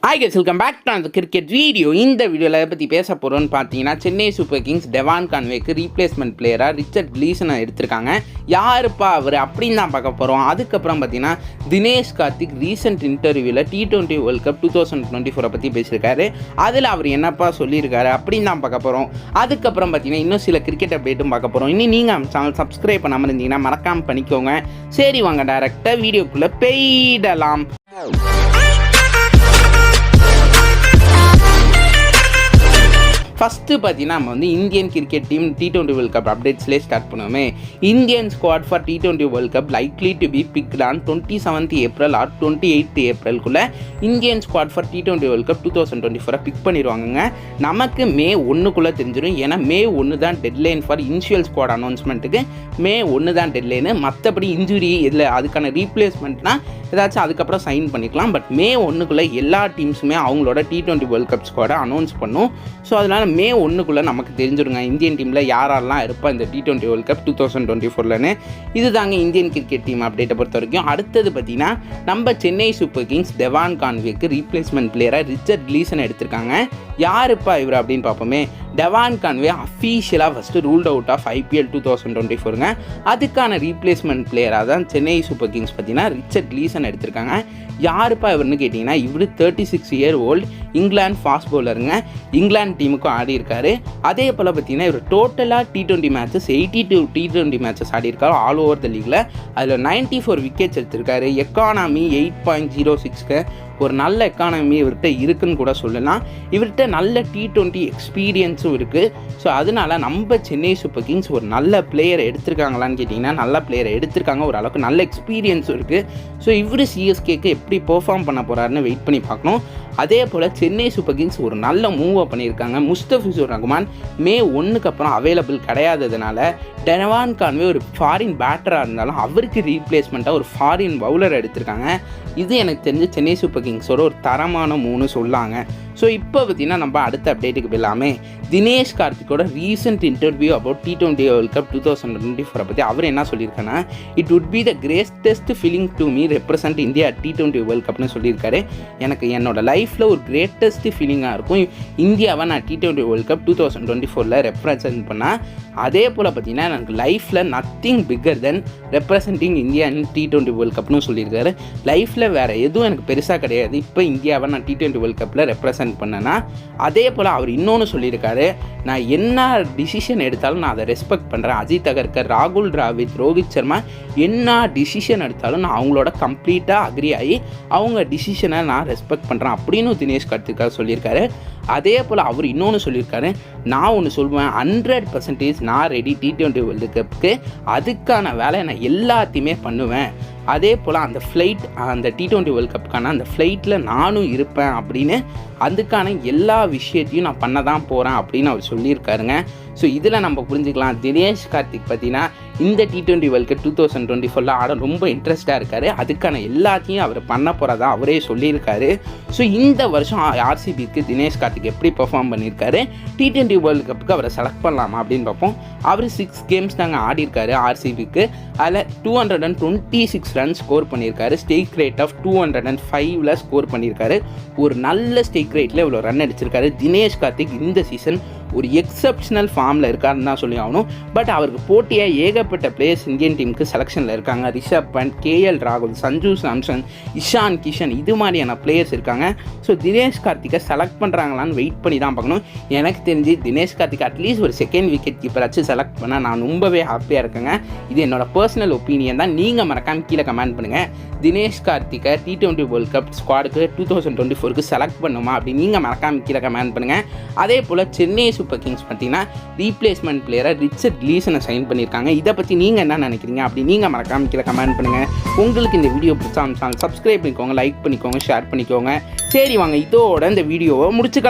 Hi guys, welcome back to அந்த cricket video. இந்த வீடியோவில் எதை பற்றி பேச போகிறோன்னு பார்த்தீங்கன்னா, சென்னை சூப்பர் கிங்ஸ் டெவான் கான்வேக்கு ரீப்ளேஸ்மெண்ட் பிளேயராக ரிச்சர்ட் கிளீசனை எடுத்திருக்காங்க. யாருப்பா அவர் அப்படின்னு தான் பார்க்க போகிறோம். அதுக்கப்புறம் பார்த்தீங்கன்னா, தினேஷ் கார்த்திக் ரீசெண்ட் இன்டர்வியூவில் T20 வேர்ல்ட் கப் 2024 பற்றி பேசியிருக்காரு. அதில் அவர் என்னப்பா சொல்லியிருக்காரு அப்படின்னு தான் பார்க்க போகிறோம். அதுக்கப்புறம் பார்த்தீங்கன்னா, இன்னும் சில கிரிக்கெட் அப்டேட்டும் பார்க்க போகிறோம். இன்னும் நீங்கள் சேனல் சப்ஸ்கிரைப் பண்ணாமல் இருந்தீங்கன்னா மறக்காமல் பண்ணிக்கோங்க. சரி வாங்க டேரெக்டாக வீடியோக்குள்ளே போயிடலாம். ஃபஸ்ட்டு பார்த்தீங்கன்னா, நம்ம வந்து Indian cricket team T20 world cup அப்டேட்ஸ்லேயே ஸ்டார்ட் பண்ணுவோமே. Indian squad for T20 world cup likely to be picked on 27th April or 28th Aprilக்குள்ளே Indian squad for T20 world cup 2024 pick பண்ணிடுவாங்க. நமக்கு May 1க்குள்ளே தெரிஞ்சிடும். ஏன்னா May 1 தான் deadline for initial squad அனௌன்ஸ்மெண்ட்டுக்கு. May 1 தான் டெட்லைனு. மற்றபடி இன்ஜுரி இல்லை அதுக்கான ரீப்ளேஸ்மெண்ட்னால் ஏதாச்சும் அதுக்கப்புறம் சைன் பண்ணிக்கலாம். பட் May 1க்குள்ளே எல்லா டீம்ஸுமே அவங்களோட T20 வேர்ல்ட் கப் ஸ்குவாடை அனௌன்ஸ் பண்ணும். ஸோ அதனால் May 1க்குள்ளே நமக்கு தெரிஞ்சிடுங்க இந்தியன் டீமில் யாரெல்லாம் இருப்பா இந்த T20 வேர்ல்ட் கப் 2024ன்னு. இது தாங்க இந்தியன் கிரிக்கெட் டீம் அப்டேட்டை பொறுத்த வரைக்கும். அடுத்தது பார்த்தீங்கன்னா, நம்ம சென்னை சூப்பர் கிங்ஸ் டெவான் கான்வேக்கு ரீப்ளேஸ்மெண்ட் பிளேயராக ரிச்சர்ட் கிளீசனை எடுத்திருக்காங்க. யாருப்பா இவர் அப்படின்னு பார்ப்போமே. டெவான் கான்வே அஃபீஷியலாக first ruled out of IPL 2024ங்க. அதுக்கான ரீப்ளேஸ்மெண்ட் பிளேயராக தான் சென்னை சூப்பர் கிங்ஸ் பார்த்தீங்கன்னா ரிச்சர்ட் கிளீசன் எடுத்திருக்காங்க. யாருப்பா இவர்னு கேட்டிங்கன்னா, இவர் 36 year old இங்கிலாந்து ஃபாஸ்ட் பவுலருங்க. இங்கிலாந்து டீமுக்கும் ஆடி இருக்காரு. அதே போல் பார்த்தீங்கன்னா, இவர் டோட்டலாக T20 மேட்சஸ் 82 T20 மேட்சஸ் ஆடி இருக்காரு ஆல் ஓவர் த லீகில். அதில் 94 விக்கெட்ஸ் எடுத்திருக்காரு. எக்கானமி 8.06க்கு ஒரு நல்ல எக்கானமி இவர்கிட்ட இருக்குன்னு கூட சொல்லலாம். இவர்கிட்ட நல்ல T20 எக்ஸ்பீரியன்ஸும் இருக்குது. ஸோ அதனால நம்ம சென்னை சூப்பர் கிங்ஸ் ஒரு நல்ல பிளேயரை எடுத்திருக்காங்களான்னு கேட்டிங்கன்னா, நல்ல பிளேயரை எடுத்திருக்காங்க. ஓரளவுக்கு நல்ல எக்ஸ்பீரியன்ஸும் இருக்குது. ஸோ இவர் CSKக்கு எப்படி பெர்ஃபார்ம் பண்ண போகிறாருன்னு வெயிட் பண்ணி பார்க்கணும். அதே போல் சென்னை சூப்பர் கிங்ஸ் ஒரு நல்ல மூவை பண்ணியிருக்காங்க. முஸ்தபிசுர் ரஹ்மான் May 1க்கு அப்புறம் அவைலபிள் கிடையாததுனால டெவான் கான்வே ஒரு ஃபாரின் பேட்டராக இருந்தாலும் அவருக்கு ரீப்ளேஸ்மெண்ட்டாக ஒரு ஃபாரின் பவுலர் எடுத்திருக்காங்க. இது எனக்கு தெரிஞ்சு சென்னை சூப்பர் கிங்ஸோட ஒரு தரமான மூணு சொல்லாங்க. ஸோ இப்போ பார்த்தீங்கன்னா, நம்ம அடுத்த அப்டேட்டுக்கு போயிடலாமே. தினேஷ் கார்த்திக்கோட recent interview about T20 world cup 2024 பற்றி அவர் என்ன சொல்லியிருக்காருன்னா, it would be the greatest feeling to me represent India T20 world கப்னு சொல்லியிருக்காரு. எனக்கு என்னோட லைஃப்பில் ஒரு கிரேட்டஸ்ட் ஃபீலிங்காக இருக்கும் இந்தியாவை நான் T20 வேர்ல்ட் கப் 2024 ரெப்ரசன்ட் பண்ணால். அதே போல் பார்த்தீங்கன்னா, எனக்கு லைஃப்பில் nothing bigger than representing India in T20 world கப்னு சொல்லியிருக்காரு. லைஃப்பில் வேறு எதுவும் எனக்கு பெருசாக கிடையாது. இப்போ இந்தியாவை நான் T20 வேர்ல்ட் கப்பில் ரெப்ரசன்ட் பண்ணேன்னா. அதே போல் அவர் இன்னொன்று சொல்லியிருக்காரு, நான் என்ன டிசிஷன் எடுத்தாலும் நான் அதை ரெஸ்பெக்ட் பண்ணுறேன். அஜித் அகர்கர், ராகுல் டிராவிட், ரோஹித் சர்மா என்ன டிசிஷன் எடுத்தாலும் நான் அவங்களோட கம்ப்ளீட்டாக அக்ரி ஆகி அவங்க டிசிஷனை நான் ரெஸ்பெக்ட் பண்ணுறேன் அப்படின்னு தினேஷ் கார்த்திக் சொல்லியிருக்காரு. அதே போல் அவர் இன்னொன்று சொல்லியிருக்காரு, நான் ஒன்று சொல்லுவேன், 100% நான் ரெடி T20 வேர்ல்டு கப்புக்கு. அதுக்கான வேலை நான் எல்லாத்தையுமே பண்ணுவேன். அதே போல் அந்த ஃப்ளைட், அந்த T20 வேர்ல்ட் கப்புக்கான அந்த ஃப்ளைட்டில் நானும் இருப்பேன் அப்படின்னு அதுக்கான எல்லா விஷயத்தையும் நான் பண்ண தான் போகிறேன் அப்படின்னு அவர் சொல்லியிருக்காருங்க. ஸோ இதில் நம்ம புரிஞ்சுக்கலாம், தினேஷ் கார்த்திக் பார்த்தீங்கன்னா இந்த T20 வேர்ல்ட் கப் 2024 ஆட ரொம்ப இன்ட்ரெஸ்டாக இருக்கார். அதுக்கான எல்லாத்தையும் அவர் பண்ண போகிறதா அவரே சொல்லியிருக்காரு. ஸோ இந்த வருஷம் RCBக்கு தினேஷ் கார்த்திக் எப்படி பெர்ஃபார்ம் பண்ணியிருக்காரு, T20 வேர்ல்டு கப்புக்கு அவரை செலக்ட் பண்ணலாமா அப்படின்னு பார்ப்போம். அவர் 6 கேம்ஸ் தாங்க ஆடிருக்காரு RCBக்கு. அதில் 226 ரன் ஸ்கோர் பண்ணியிருக்காரு. ஸ்டேக் ரேட் ஆஃப் 205ல் ஸ்கோர் பண்ணியிருக்காரு. ஒரு நல்ல ஸ்டேக் ரேட்டில் இவ்வளோ ரன் அடிச்சிருக்காரு. தினேஷ் கார்த்திக் இந்த சீசன் ஒரு எக்ஸப்ஷனல் ஃபார்மில் இருக்காருன்னு தான் சொல்லி ஆகணும். பட் அவருக்கு போட்டியாக ஏகப்பட்ட பிளேயர்ஸ் இந்தியன் டீமுக்கு செலெக்ஷனில் இருக்காங்க. ரிஷப் பண்ட், KL ராகுல், சஞ்சு சாம்சன், இஷான் கிஷன், இது மாதிரியான பிளேயர்ஸ் இருக்காங்க. ஸோ தினேஷ் கார்த்திகை செலக்ட் பண்ணுறாங்களான்னு வெயிட் பண்ணி தான் பார்க்கணும். எனக்கு தெரிஞ்சு தினேஷ் கார்த்திக் அட்லீஸ்ட் ஒரு செகண்ட் விக்கெட் கீப்பராச்சும் செலக்ட் பண்ணால் நான் ரொம்பவே ஹாப்பியாக இருக்கேங்க. இது என்னோட பர்சனல் ஒப்பீனியன் தான். நீங்கள் மறக்காமல் கீழே கமெண்ட் பண்ணுங்கள். தினேஷ் கார்த்திகை T20 வேர்ல்ட் கப் ஸ்குவாடுக்கு 2024க்கு செலக்ட் பண்ணுமா அப்படின்னு நீங்கள் மறக்காமல் கீழே கமெண்ட் பண்ணுங்கள். அதே போல் சென்னை சூப்பர் கிங்ஸ் பார்த்தீங்கன்னா ரீப்ளேஸ்மெண்ட் பிளேயராக ரிச்சர்ட் கிளீசனை சைன் பண்ணியிருக்காங்க. இதை பற்றி நீங்கள் என்ன நினைக்கிறீங்க அப்படி நீங்கள் மறக்காமல் கீழே கமெண்ட் பண்ணுங்கள். உங்களுக்கு இந்த வீடியோ பிடிச்சா சப்ஸ்கிரைப் பண்ணிக்கோங்க, லைக் பண்ணிக்கோங்க, ஷேர் பண்ணிக்கோங்க. சரி வாங்க, இதோட இந்த வீடியோவை முடிச்சுக்கலாம்.